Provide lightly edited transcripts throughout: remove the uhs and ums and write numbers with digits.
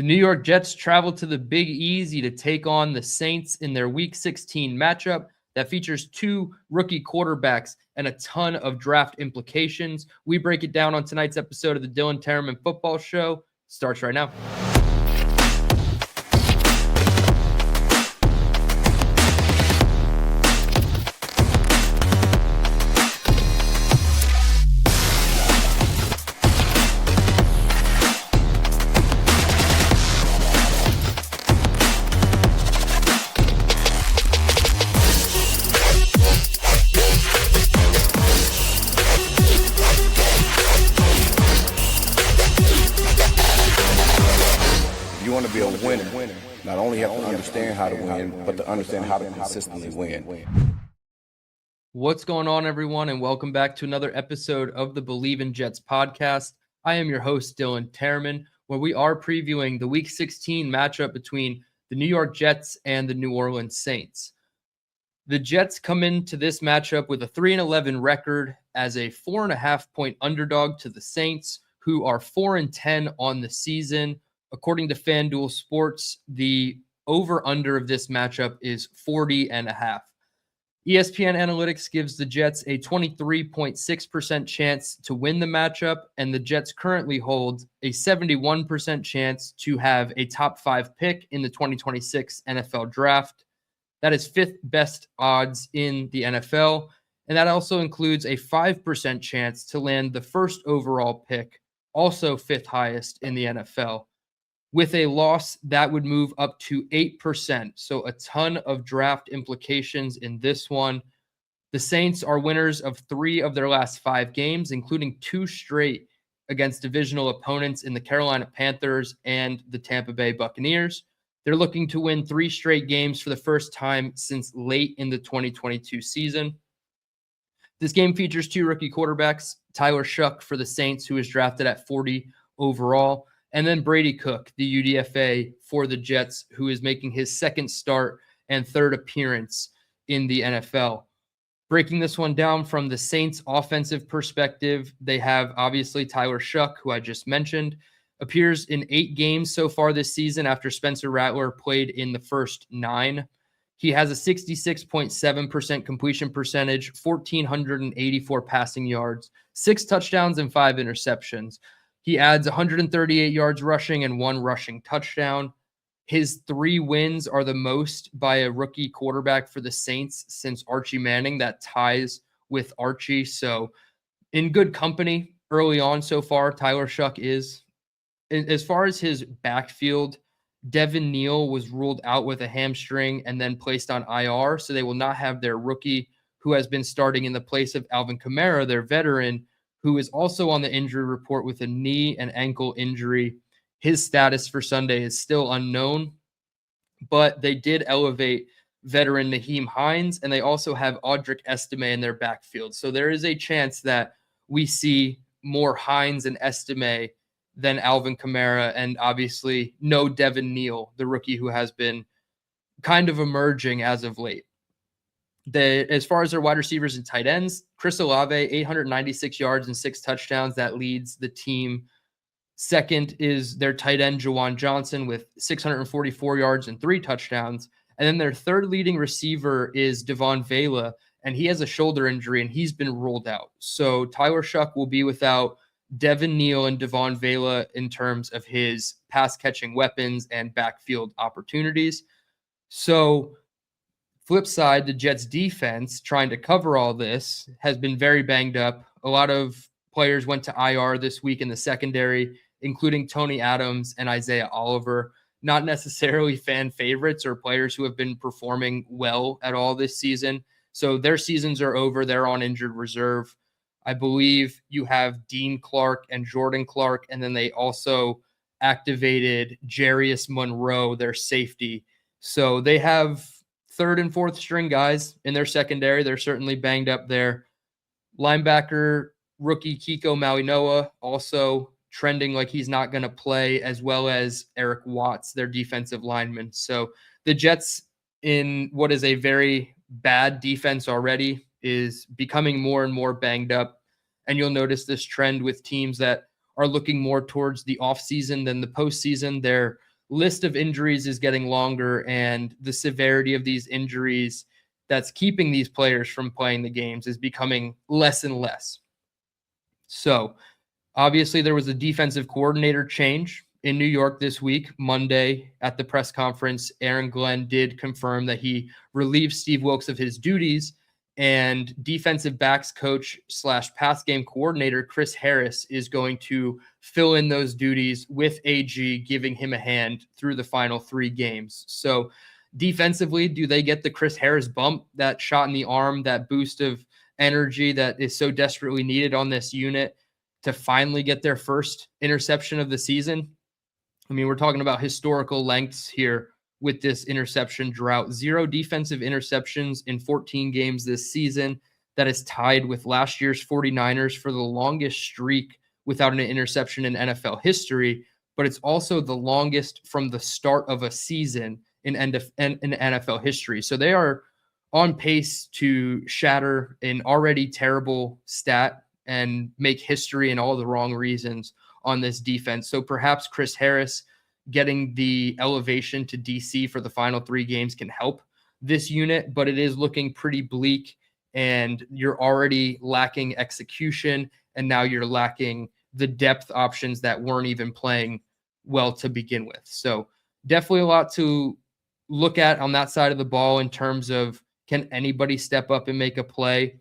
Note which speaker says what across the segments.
Speaker 1: The New York Jets travel to the Big Easy to take on the Saints in their Week 16 matchup that features two rookie quarterbacks and a ton of draft implications. We break it down on tonight's episode of the DTereman Football Show. Starts right now.
Speaker 2: Not only have to understand how to win, but to understand how to consistently win.
Speaker 1: What's going on, everyone, and welcome back to another episode of the Believe in Jets podcast. I am your host, DTereman, where we are previewing the Week 16 matchup between the New York Jets and the New Orleans Saints. The Jets come into this matchup with a 3-11 record as a 4.5-point underdog to the Saints, who are 4-10 on the season. According to FanDuel Sports, the over-under of this matchup is 40.5. ESPN Analytics gives the Jets a 23.6% chance to win the matchup, and the Jets currently hold a 71% chance to have a top 5 pick in the 2026 NFL Draft. That is 5th best odds in the NFL, and that also includes a 5% chance to land the first overall pick, also 5th highest in the NFL. With a loss, that would move up to 8%. So a ton of draft implications in this one. The Saints are winners of 3 of their last 5 games, including 2 straight against divisional opponents in the Carolina Panthers and the Tampa Bay Buccaneers. They're looking to win 3 straight games for the first time since late in the 2022 season. This game features 2 rookie quarterbacks, Tyler Shough for the Saints, who was drafted at 40 overall, and then Brady Cook, the UDFA for the Jets, who is making his second start and 3rd appearance in the NFL. Breaking this one down from the Saints' offensive perspective, they have obviously Tyler Shough, who I just mentioned, appears in 8 games so far this season after Spencer Rattler played in the first 9. He has a 66.7% completion percentage, 1,484 passing yards, 6 touchdowns, and 5 interceptions. He adds 138 yards rushing and 1 rushing touchdown. His 3 wins are the most by a rookie quarterback for the Saints since Archie Manning. That ties with Archie. So in good company early on so far, Tyler Shough is. As far as his backfield, Devin Neal was ruled out with a hamstring and then placed on IR. So they will not have their rookie who has been starting in the place of Alvin Kamara, their veteran, who is also on the injury report with a knee and ankle injury. His status for Sunday is still unknown, but they did elevate veteran Nyheim Hines, and they also have Audric Estime in their backfield. So there is a chance that we see more Hines and Estime than Alvin Kamara, and obviously no Devin Neal, the rookie who has been kind of emerging as of late. As far as their wide receivers and tight ends, Chris Olave, 896 yards and 6 touchdowns. That leads the team. Second is their tight end, Juwan Johnson, with 644 yards and 3 touchdowns. And then their third leading receiver is Devon Vela, and he has a shoulder injury, and he's been ruled out. So Tyler Shough will be without Devin Neal and Devon Vela in terms of his pass-catching weapons and backfield opportunities. So flip side, the Jets defense, trying to cover all this, has been very banged up. A lot of players went to IR this week in the secondary, including Tony Adams and Isaiah Oliver. Not necessarily fan favorites or players who have been performing well at all this season. So their seasons are over. They're on injured reserve. I believe you have Dean Clark and Jordan Clark, and then they also activated Jarius Monroe, their safety. So they have 3rd and 4th string guys in their secondary. They're certainly banged up there. Linebacker rookie Kiko Malinois also trending like he's not going to play, as well as Eric Watts, their defensive lineman. So the Jets, in what is a very bad defense already, is becoming more and more banged up. And you'll notice this trend with teams that are looking more towards the offseason than the postseason. They're list of injuries is getting longer, and the severity of these injuries that's keeping these players from playing the games is becoming less and less. So obviously there was a defensive coordinator change in New York this week. Monday at the press conference, Aaron Glenn did confirm that he relieved Steve Wilks of his duties, and defensive backs coach / pass game coordinator Chris Harris is going to fill in those duties with AG, giving him a hand through the final 3 games. So defensively, do they get the Chris Harris bump, that shot in the arm, that boost of energy that is so desperately needed on this unit to finally get their first interception of the season? I mean, we're talking about historical lengths here with this interception drought. 0 defensive interceptions in 14 games this season. That is tied with last year's 49ers for the longest streak without an interception in NFL history, but it's also the longest from the start of a season in NFL history. So they are on pace to shatter an already terrible stat and make history in all the wrong reasons on this defense. So perhaps Chris Harris getting the elevation to DC for the final 3 games can help this unit, but it is looking pretty bleak, and you're already lacking execution, and now you're lacking the depth options that weren't even playing well to begin with. So definitely a lot to look at on that side of the ball in terms of, can anybody step up and make a play?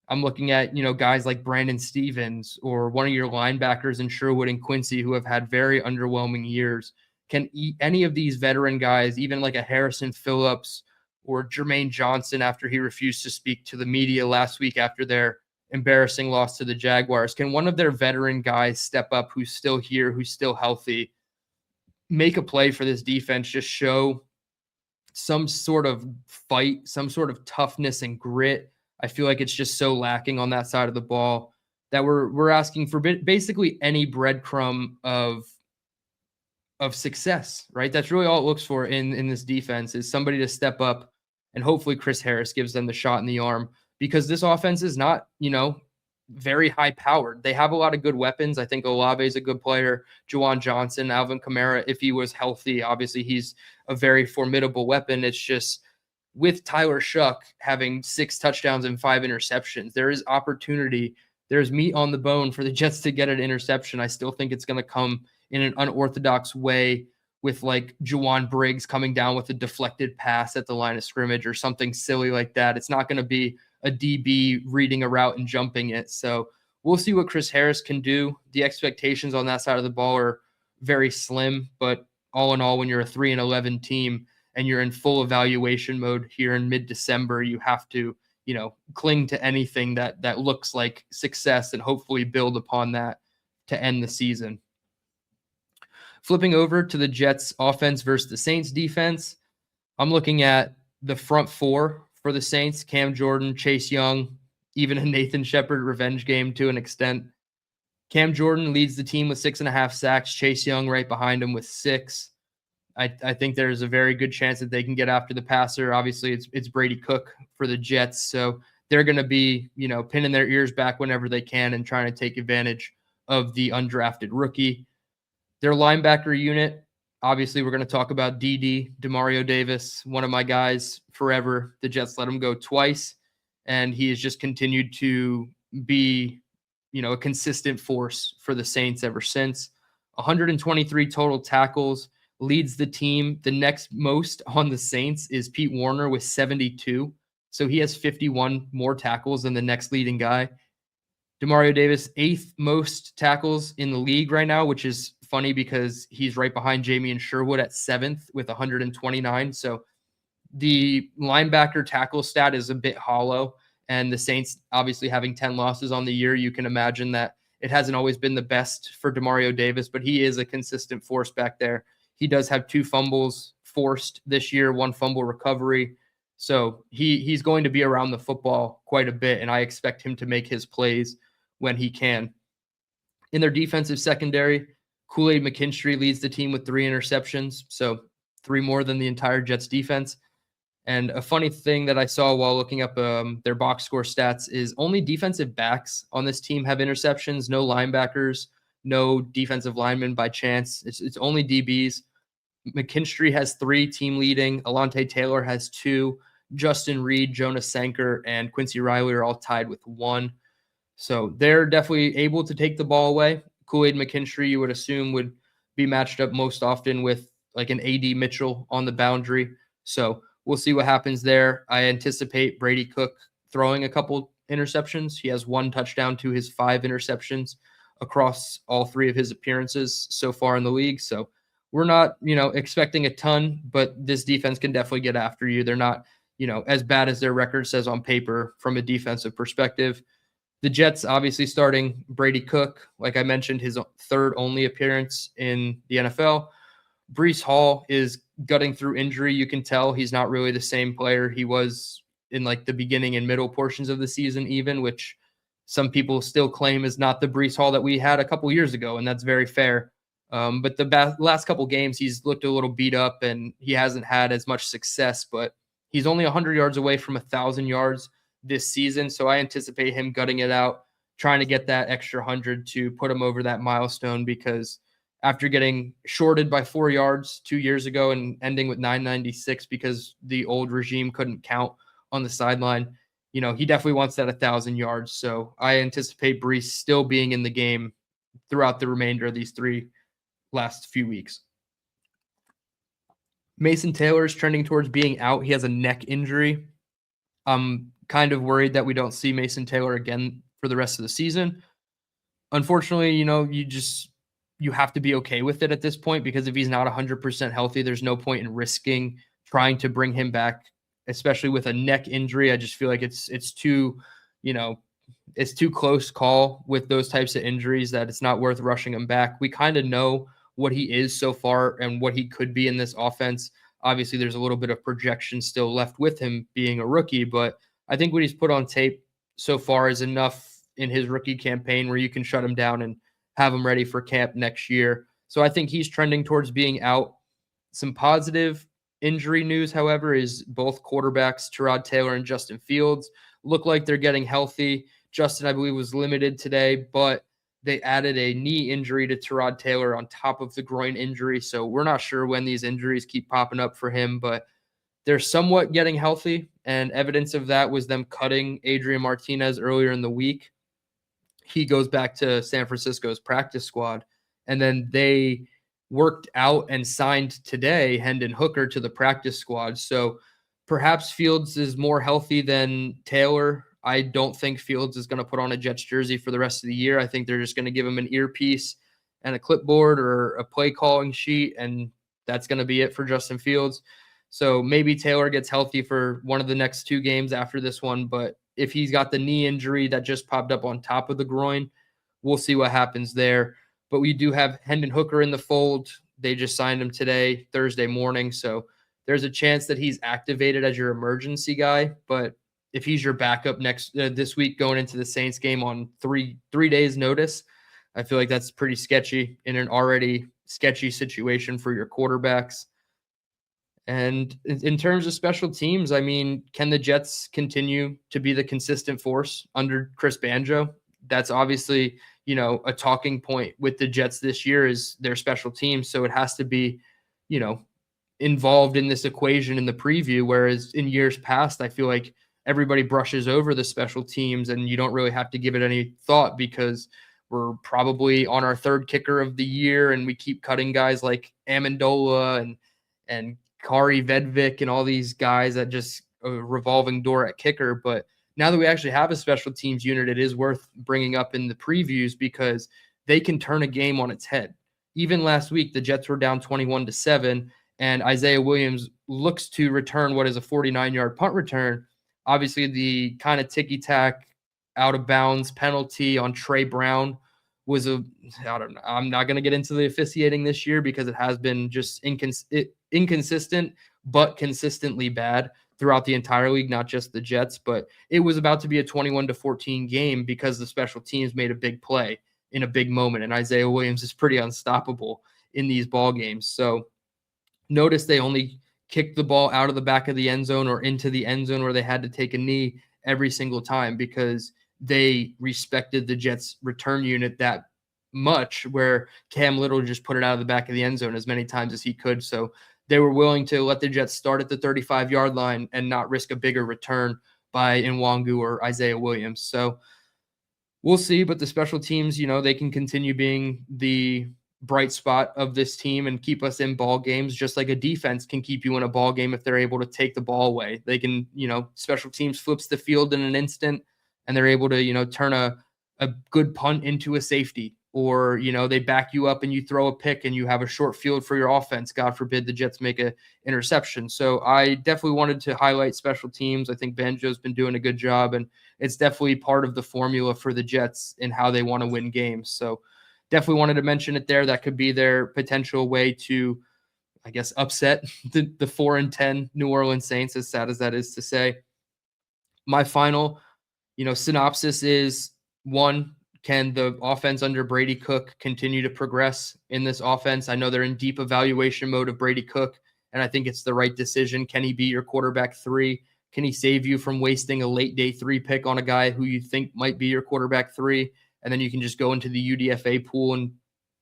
Speaker 1: I'm looking at, guys like Brandon Stevens or one of your linebackers in Sherwood and Quincy, who have had very underwhelming years. Can any of these veteran guys, even like a Harrison Phillips or Jermaine Johnson, after he refused to speak to the media last week after their embarrassing loss to the Jaguars, can one of their veteran guys step up who's still here, who's still healthy, make a play for this defense, just show some sort of fight, some sort of toughness and grit? I feel like it's just so lacking on that side of the ball that we're asking for basically any breadcrumb of success, right? That's really all it looks for in this defense, is somebody to step up, and hopefully Chris Harris gives them the shot in the arm, because this offense is not, very high powered. They have a lot of good weapons. I think Olave is a good player. Juwan Johnson, Alvin Kamara, if he was healthy, obviously he's a very formidable weapon. It's just, with Tyler Shuck having 6 touchdowns and 5 interceptions, there is opportunity. There's meat on the bone for the Jets to get an interception. I still think it's going to come in an unorthodox way, with like Juwan Briggs coming down with a deflected pass at the line of scrimmage or something silly like that. It's not going to be a DB reading a route and jumping it. So we'll see what Chris Harris can do. The expectations on that side of the ball are very slim, but all in all, when you're a 3-11 team and you're in full evaluation mode here in mid-December, you have to, cling to anything that looks like success and hopefully build upon that to end the season. Flipping over to the Jets offense versus the Saints defense, I'm looking at the front 4 for the Saints: Cam Jordan, Chase Young, even a Nathan Shepard revenge game to an extent. Cam Jordan leads the team with 6.5 sacks. Chase Young right behind him with 6. I think there's a very good chance that they can get after the passer. Obviously, it's Brady Cook for the Jets, so they're going to be, pinning their ears back whenever they can and trying to take advantage of the undrafted rookie. Their linebacker unit, obviously, we're going to talk about Demario Davis, one of my guys forever. The Jets let him go twice, and he has just continued to be, a consistent force for the Saints ever since. 123 total tackles, leads the team. The next most on the Saints is Pete Warner with 72. So he has 51 more tackles than the next leading guy. Demario Davis, 8th most tackles in the league right now, which is funny because he's right behind Jamie Sherwood at 7th with 129. So the linebacker tackle stat is a bit hollow, and the Saints obviously having 10 losses on the year, you can imagine that it hasn't always been the best for Demario Davis, but he is a consistent force back there. He does have 2 fumbles forced this year, 1 fumble recovery. So he's going to be around the football quite a bit, and I expect him to make his plays when he can. In their defensive secondary, Kool-Aid McKinstry leads the team with 3 interceptions, so 3 more than the entire Jets defense. And a funny thing that I saw while looking up their box score stats is only defensive backs on this team have interceptions, no linebackers, no defensive linemen by chance. It's only DBs. McKinstry has 3, team leading. Alontae Taylor has 2. Justin Reed, Jonas Sanker, and Quincy Riley are all tied with 1. So they're definitely able to take the ball away. Kool-Aid McKinstry, you would assume, would be matched up most often with like an AD Mitchell on the boundary. So we'll see what happens there. I anticipate Brady Cook throwing a couple interceptions. He has 1 touchdown to his 5 interceptions across all 3 of his appearances so far in the league. So we're not, expecting a ton, but this defense can definitely get after you. They're not, as bad as their record says on paper from a defensive perspective. The Jets obviously starting Brady Cook, like I mentioned, his 3rd only appearance in the NFL. Breece Hall is gutting through injury. You can tell he's not really the same player he was in like the beginning and middle portions of the season, even, which some people still claim is not the Breece Hall that we had a couple years ago, and that's very fair. But the last couple games, he's looked a little beat up, and he hasn't had as much success, but he's only 100 yards away from 1,000 yards this season, so I anticipate him gutting it out, trying to get that extra 100 to put him over that milestone, because after getting shorted by 4 yards 2 years ago and ending with 996 because the old regime couldn't count on the sideline, he definitely wants that 1,000 yards. So I anticipate Breece still being in the game throughout the remainder of these 3 last few weeks. Mason Taylor is trending towards being out. He has a neck injury. I'm kind of worried that we don't see Mason Taylor again for the rest of the season. Unfortunately, you have to be okay with it at this point, because if he's not 100% healthy, there's no point in risking trying to bring him back, especially with a neck injury. I just feel like it's too, it's too close call with those types of injuries that it's not worth rushing him back. We kind of know what he is so far and what he could be in this offense. Obviously, there's a little bit of projection still left with him being a rookie, but I think what he's put on tape so far is enough in his rookie campaign where you can shut him down and have him ready for camp next year. So I think he's trending towards being out. Some positive injury news, however, is both quarterbacks, Tyrod Taylor and Justin Fields, look like they're getting healthy. Justin, I believe, was limited today, but they added a knee injury to Tyrod Taylor on top of the groin injury. So we're not sure when these injuries keep popping up for him, but they're somewhat getting healthy. And evidence of that was them cutting Adrian Martinez earlier in the week. He goes back to San Francisco's practice squad. And then they worked out and signed today Hendon Hooker to the practice squad. So perhaps Fields is more healthy than Taylor. I don't think Fields is going to put on a Jets jersey for the rest of the year. I think they're just going to give him an earpiece and a clipboard or a play calling sheet, and that's going to be it for Justin Fields. So maybe Taylor gets healthy for one of the next 2 games after this one, but if he's got the knee injury that just popped up on top of the groin, we'll see what happens there. But we do have Hendon Hooker in the fold. They just signed him today, Thursday morning, so there's a chance that he's activated as your emergency guy, but if he's your backup this week going into the Saints game on three days notice, I feel like that's pretty sketchy in an already sketchy situation for your quarterbacks. And in terms of special teams, I mean, can the Jets continue to be the consistent force under Chris Banjo? That's obviously, a talking point with the Jets this year is their special teams. So it has to be, involved in this equation in the preview. Whereas in years past, I feel like everybody brushes over the special teams and you don't really have to give it any thought because we're probably on our 3rd kicker of the year and we keep cutting guys like Amendola and Kari Vedvik and all these guys that just a revolving door at kicker. But now that we actually have a special teams unit, it is worth bringing up in the previews because they can turn a game on its head. Even last week, the Jets were down 21-7, and Isaiah Williams looks to return what is a 49-yard punt return. Obviously, the kind of ticky-tack, out-of-bounds penalty on Trey Brown was I don't know. I'm not going to get into the officiating this year because it has been just inconsistent, but consistently bad throughout the entire league, not just the Jets. But it was about to be a 21-14 game because the special teams made a big play in a big moment, and Isaiah Williams is pretty unstoppable in these ball games. So notice they only kicked the ball out of the back of the end zone or into the end zone where they had to take a knee every single time because they respected the Jets return unit that much, where Cam Little just put it out of the back of the end zone as many times as he could. So they were willing to let the Jets start at the 35-yard line and not risk a bigger return by Nwangu or Isaiah Williams. So we'll see, but the special teams, they can continue being the bright spot of this team and keep us in ball games, just like a defense can keep you in a ball game if they're able to take the ball away. They can, special teams flips the field in an instant, and they're able to, turn a good punt into a safety, or, they back you up and you throw a pick and you have a short field for your offense. God forbid the Jets make a interception. So I definitely wanted to highlight special teams. I think Banjo's been doing a good job, and it's definitely part of the formula for the Jets in how they want to win games. So definitely wanted to mention it there. That could be their potential way to, I guess, upset the 4-10 New Orleans Saints, as sad as that is to say. My final, synopsis is, one, can the offense under Brady Cook continue to progress in this offense? I know they're in deep evaluation mode of Brady Cook, and I think it's the right decision. Can he be your quarterback 3? Can he save you from wasting a late day 3 pick on a guy who you think might be your quarterback 3? And then you can just go into the UDFA pool and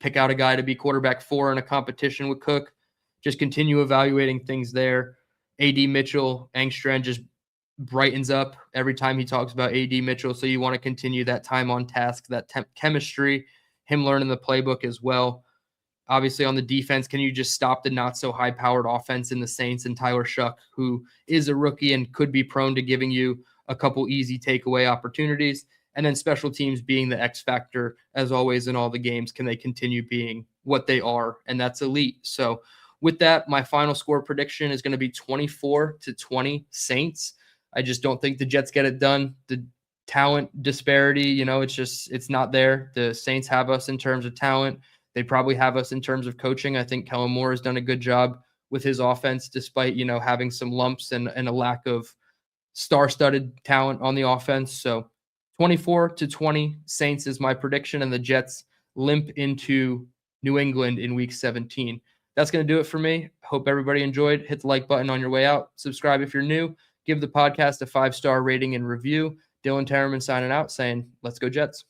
Speaker 1: pick out a guy to be quarterback 4 in a competition with Cook. Just continue evaluating things there. AD Mitchell, Engstrand just brightens up every time he talks about AD Mitchell. So you want to continue that time on task, that chemistry, him learning the playbook as well. Obviously, on the defense, can you just stop the not-so-high-powered offense in the Saints and Tyler Shuck, who is a rookie and could be prone to giving you a couple easy takeaway opportunities? And then special teams being the X factor, as always in all the games. Can they continue being what they are? And that's elite. So with that, my final score prediction is going to be 24-20 Saints. I just don't think the Jets get it done. The talent disparity, it's not there. The Saints have us in terms of talent. They probably have us in terms of coaching. I think Kellen Moore has done a good job with his offense, despite, having some lumps and a lack of star-studded talent on the offense. So 24-20 Saints is my prediction, and the Jets limp into New England in Week 17. That's going to do it for me. Hope everybody enjoyed. Hit the like button on your way out. Subscribe if you're new. Give the podcast a 5-star rating and review. DTereman signing out saying, let's go Jets.